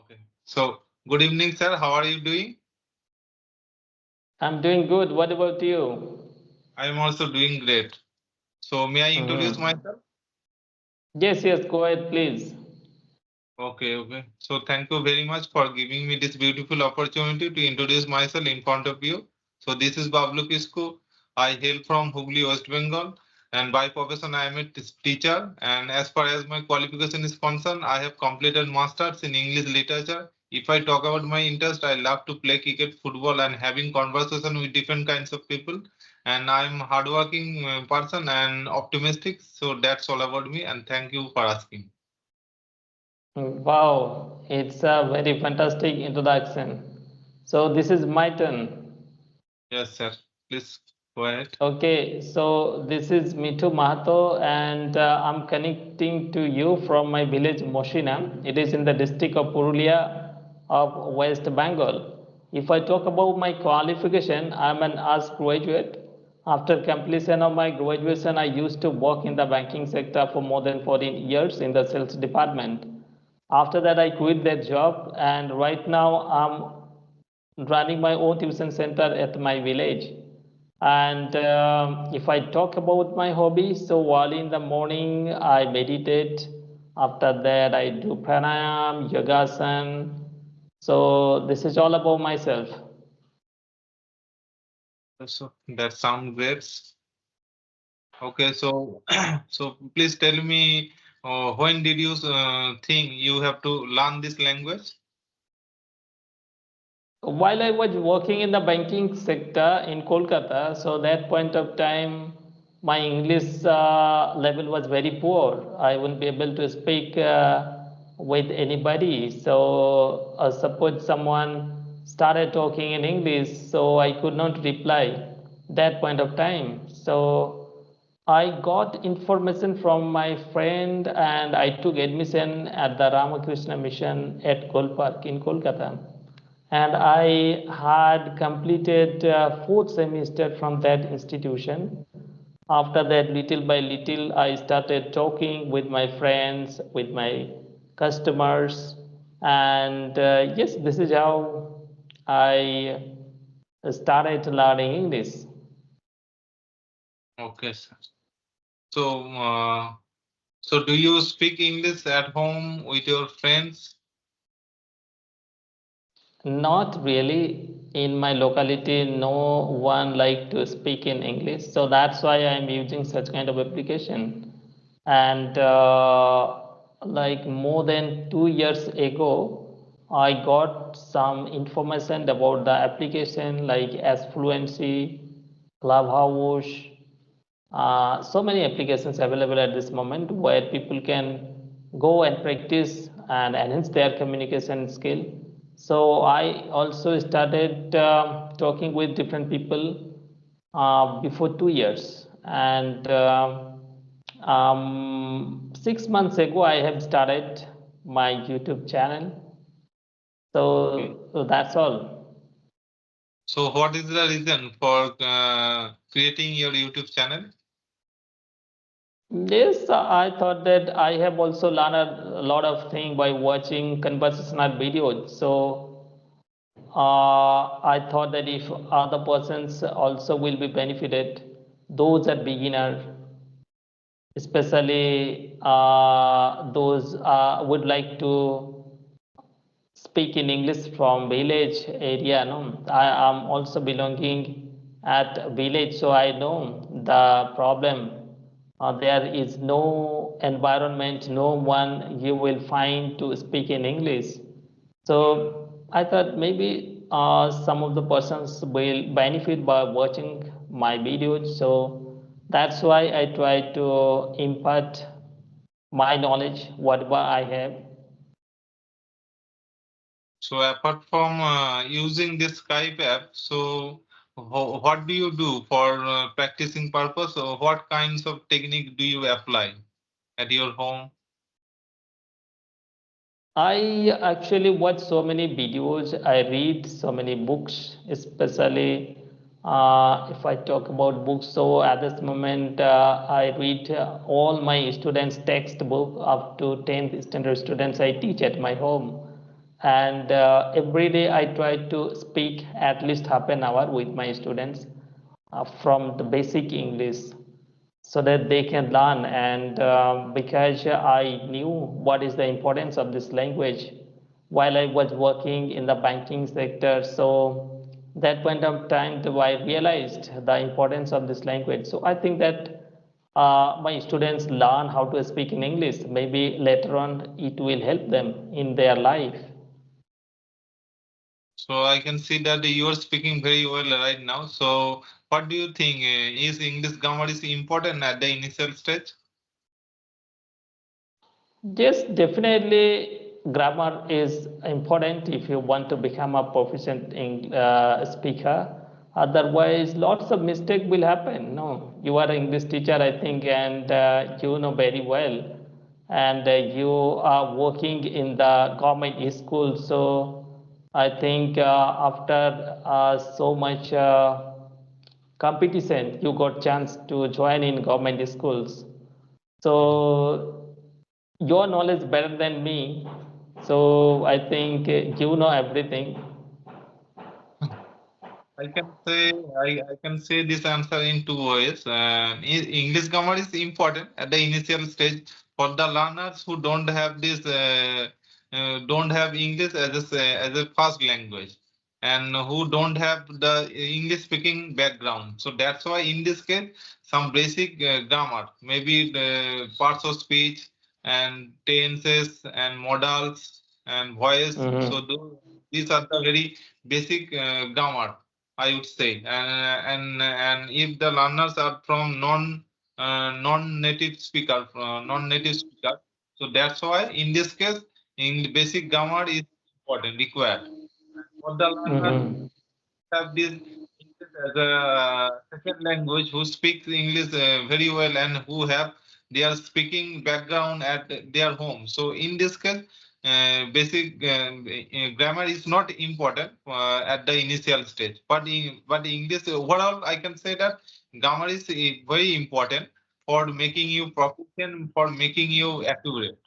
Okay. So, good evening, sir. How are you doing? I'm doing good. What about you? I am also doing great. So, may I introduce Hmm. myself? Yes, go ahead, please. Okay. So, thank you very much for giving me this beautiful opportunity to introduce myself in front of you. So, this is Bablu Kisku. I hail from Hooghly, West Bengal, and by profession, I am a teacher. And as far as my qualification is concerned, I have completed masters in English literature. If I talk about my interest, I love to play cricket, football, and having conversation with different kinds of people. And I'm hardworking person and optimistic. So that's all about me. And thank you for asking. Wow, it's a very fantastic introduction. So this is my turn. Yes, sir. Please go ahead. Okay, so this is Mitu Mahato, and I'm connecting to you from my village Moshina. It is in the district of Purulia of West Bengal. If I talk about my qualification, I'm an arts graduate. After completion of my graduation, I used to work in the banking sector for more than 14 years in the sales department. After that, I quit that job, and right now I'm running my own tuition center at my village. And if I talk about my hobbies, so early in the morning I meditate. After that, I do pranayam, yogasan. So this is all about myself. So that sounds great. Okay, so so please tell me when did you think you have to learn this language? While I was working in the banking sector in Kolkata, so that point of time, my English level was very poor. I wouldn't be able to speak with anybody. So suppose someone started talking in English, so I could not reply that point of time. So I got information from my friend and I took admission at the Ramakrishna Mission at Kolpark in Kolkata. And I had completed fourth semester from that institution. After that, little by little, I started talking with my friends, with my customers, and yes, this is how I started learning English. Okay, sir. So so do you speak English at home with your friends? Not really. In my locality, no one like to speak in English, so that's why I'm using such kind of application. And like more than 2 years ago, I got some information about the application like as Fluency, Clubhouse, so many applications available at this moment where people can go and practice and enhance their communication skill. So I also started talking with different people before 2 years, and 6 months ago I have started my YouTube channel. Okay. So that's all. So what is the reason for creating your YouTube channel? Yes, I thought that I have also learned a lot of things by watching conversational videos. So I thought that if other persons also will be benefited, those are beginner, especially those would like to speak in English from village area. No, I am also belonging at village, so I know the problem. There is no environment, no one you will find to speak in English. So I thought maybe some of the persons will benefit by watching my videos. So that's why I try to impart my knowledge, whatever I have. So apart from using this Skype app, so what do you do for practicing purpose? Or what kinds of technique do you apply at your home? I actually watch so many videos, I read so many books, especially if I talk about books. So at this moment, I read all my students' textbook up to 10th standard students I teach at my home. and every day I try to speak at least half an hour with my students from the basic English so that they can learn. And because I knew what is the importance of this language while I was working in the banking sector. So that point of time, I realized the importance of this language. So I think that my students learn how to speak in English. Maybe later on it will help them in their life. So I can see that you are speaking very well right now. So what do you think? Is English grammar is important at the initial stage? Yes, definitely grammar is important if you want to become a proficient speaker. Otherwise, lots of mistake will happen. No, you are an English teacher, I think, and you know very well. And you are working in the government school, so I think after so much competition, you got chance to join in government schools. So your knowledge better than me. So I think you know everything. I can say I can say this answer in two ways. English grammar is important at the initial stage for the learners who don't have English as a first language and who don't have the English speaking background. So that's why in this case some basic grammar, maybe the parts of speech and tenses and modals and voice. So Mm-hmm. these are the very basic grammar I would say, and if the learners are from non-native speaker, non-native speaker, so that's why in this case, in the basic grammar is important, required. For the learners Mm-hmm. have this English as a second language, who speaks English very well and who have their speaking background at their home. So in this case, basic grammar is not important at the initial stage. But English overall, I can say that grammar is very important for making you proficient, for making you accurate.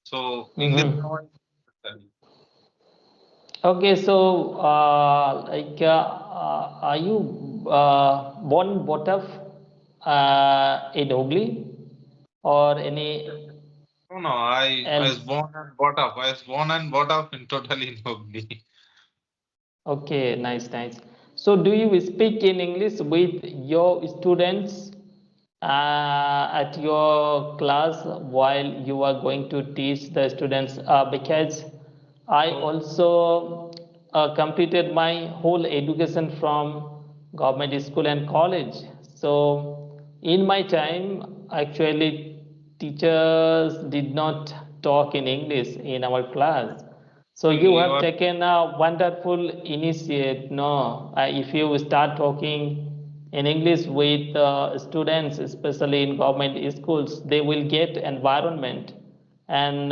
So English Mm-hmm. grammar is necessary. Okay, so are you born brought up in Hooghly or any No, no, I was else? born and brought up. I was born and brought up in totally in Hooghly. Okay, nice, nice. So, do you speak in English with your students at your class while you are going to teach the students? Because I So also completed my whole education from government school and college. So, in my time, actually, teachers did not talk in English in our class. So you you have are taken a wonderful initiate. No, if you start talking in English with students, especially in government schools, they will get environment, and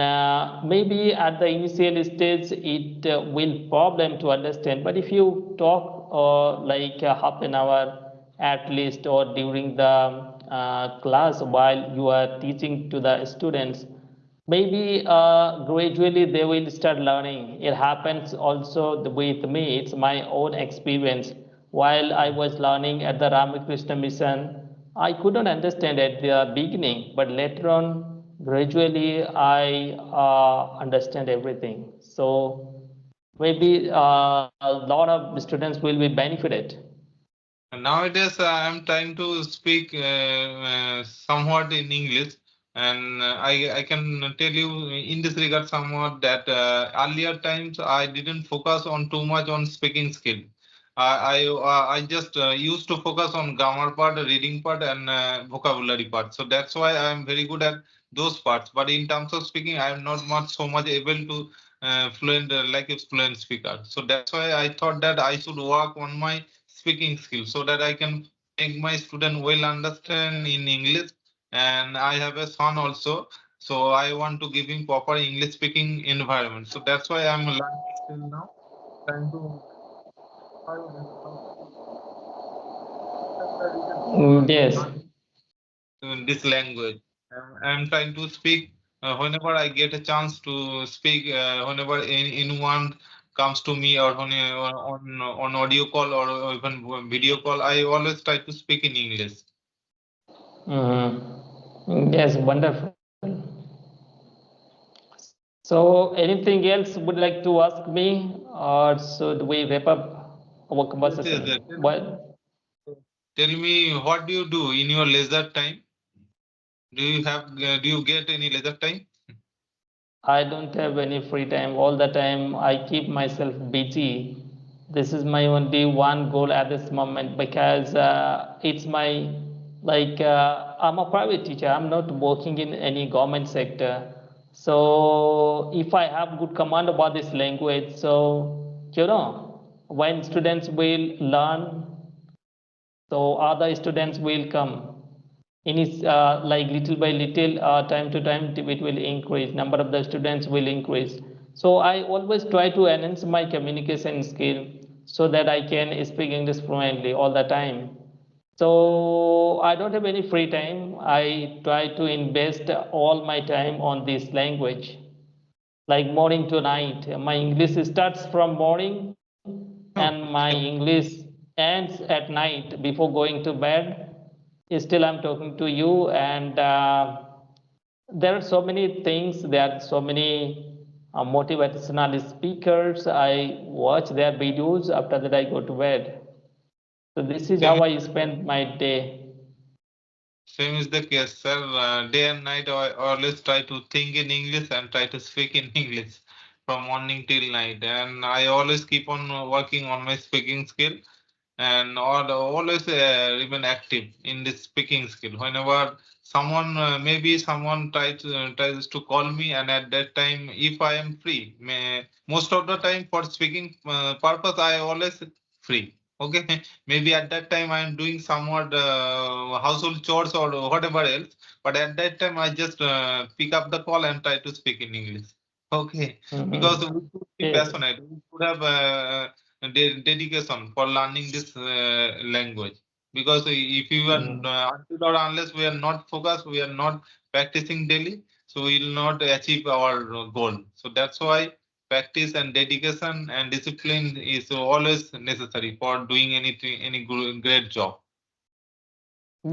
maybe at the initial stage it will problem to understand. But if you talk like half an hour at least, or during the class while you are teaching to the students, maybe gradually they will start learning. It happens also with me. It's my own experience. While I was learning at the Ramakrishna Mission, I couldn't understand at the beginning, but later on, gradually I understand everything. So maybe a lot of students will be benefited. nowadays I am trying to speak somewhat in English, and I can tell you in this regard somewhat that earlier times I didn't focus on too much on speaking skill. I just used to focus on grammar part, reading part, and vocabulary part. So that's why I am very good at those parts. But in terms of speaking, I am not much so much able to fluent like a fluent speaker. So that's why I thought that I should work on my speaking skills so that I can make my student well understand in English. And I have a son also, so I want to give him proper English speaking environment. So that's why I'm learning still now, trying to how to what are the reasons for Yes. learning this language. I'm trying to speak whenever I get a chance to speak, whenever anyone comes to me or on audio call or even video call, I always try to speak in English. Yes, wonderful. So, anything else would like to ask me, or should we wrap up our Yes, yes, conversation? yes. Well, Tell me, what do you do in your leisure time? Do you get any leisure time? I don't have any free time. All the time, I keep myself busy. This is my only one goal at this moment because it's my I'm a private teacher. I'm not working in any government sector. So if I have good command about this language, so when students will learn, so other students will come in is like little by little, time to time it will increase, number of the students will increase. So I always try to enhance my communication skill so that I can speak English fluently all the time. So I don't have any free time. I try to invest all my time on this language, like morning to night. My English starts from morning and my Okay. English ends at night before going to bed. Still I'm talking to you, and there are so many things, there are so many motivational speakers. I watch their videos, after that I go to bed. So this is Same how I spend my day. Same is the case, sir. Day and night, I always try to think in English and try to speak in English from morning till night. And I always keep on working on my speaking skill and always remain active in this speaking skill. Whenever maybe someone tries to call me, and at that time, if I am free, most of the time for speaking purpose, I always free. Okay, maybe at that time I am doing somewhat household chores or whatever else, but at that time I just pick up the call and try to speak in English. Okay, because we Mhm. should be Yes. passionate. We should have dedication for learning this language. Because if you are Mhm. until or unless we are not focused, we are not practicing daily, so we will not achieve our goal. So that's why practice and dedication and discipline is always necessary for doing anything, great job.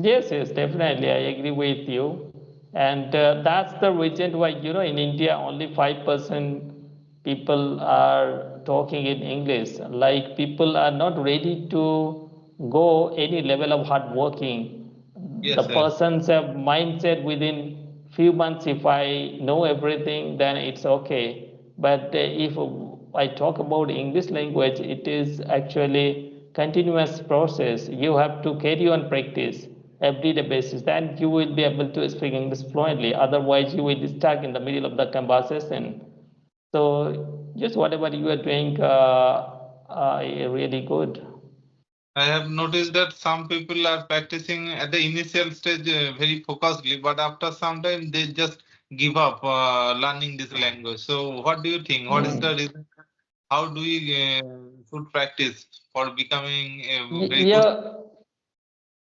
Yes, yes, definitely. I agree with you. And that's the reason why, in India, only 5% people are talking in English. Like, people are not ready to go any level of hard working. The Yes, yes. persons have mindset within few months, if I know everything, then it's okay. But if I talk about English language, it is actually continuous process. You have to carry on practice everyday basis, then you will be able to speak English fluently. Otherwise, you will be stuck in the middle of the conversation. So, just whatever you are doing, really good. I have noticed that some people are practicing at the initial stage very focusedly, but after some time they just give up learning this language. So, what do you think? What is the Mm. reason? How do we should practice for becoming a very good? Yeah,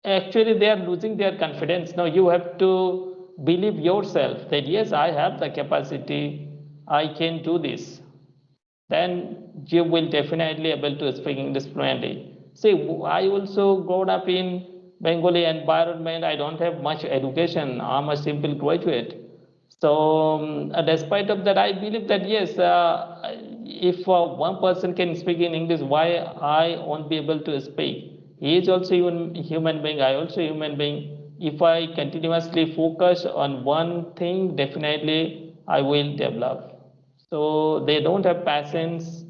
actually, they are losing their confidence. Now, you have to believe yourself that yes, I have the capacity, I can do this. Then you will definitely able to speak English fluently. See, I also grown up in Bengali environment. I don't have much education. I'm a simple graduate. So, despite of that, I believe that yes, if one person can speak in English, why I won't be able to speak? He is also human being. I also human being. If I continuously focus on one thing, definitely I will develop. So they don't have patience.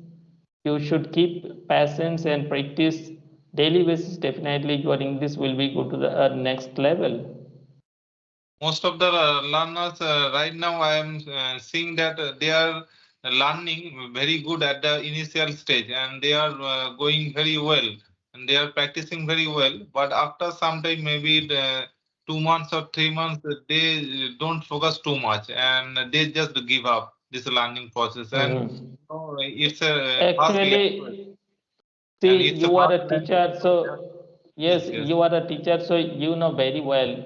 You should keep patience and practice daily basis. Definitely, your English will be go to the next level. Most of the learners right now, I am seeing that they are learning very good at the initial stage, and they are going very well, and they are practicing very well. But after some time, maybe 2 months or 3 months, they don't focus too much, and they just give up this learning process. And Mhm. it's a fast language, Actually, and see, it's a you are fast a language. teacher, so yes, Yes, yes. you are a teacher, so you know very well.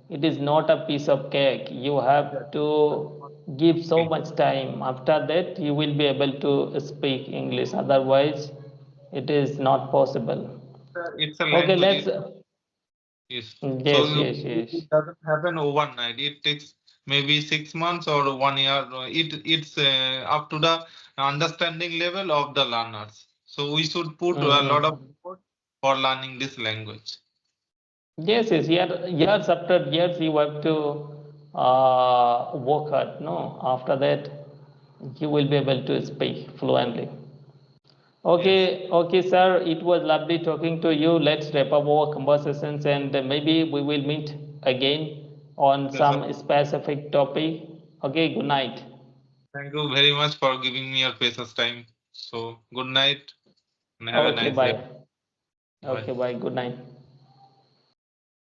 It is not a piece of cake. You have to Exactly. give so much time. After that, you will be able to speak English. Otherwise, it is not possible. It's a Okay, language. let's. Yes. Yes, So yes, yes. it doesn't happen overnight. It takes maybe 6 months or 1 year. It's up to the understanding level of the learners. So we should put a lot of Mhm. effort for learning this language. Yes, yes. Years after years, you have to work hard. No, after that, you will be able to speak fluently. Yes. Okay, okay, sir. It was lovely talking to you. Let's wrap up our conversations and maybe we will meet again on Yes, sir. some specific topic. Okay, good night. Thank you very much for giving me your precious time. So good night and have a Okay, nice day. bye. Bye. Okay, bye. Good night.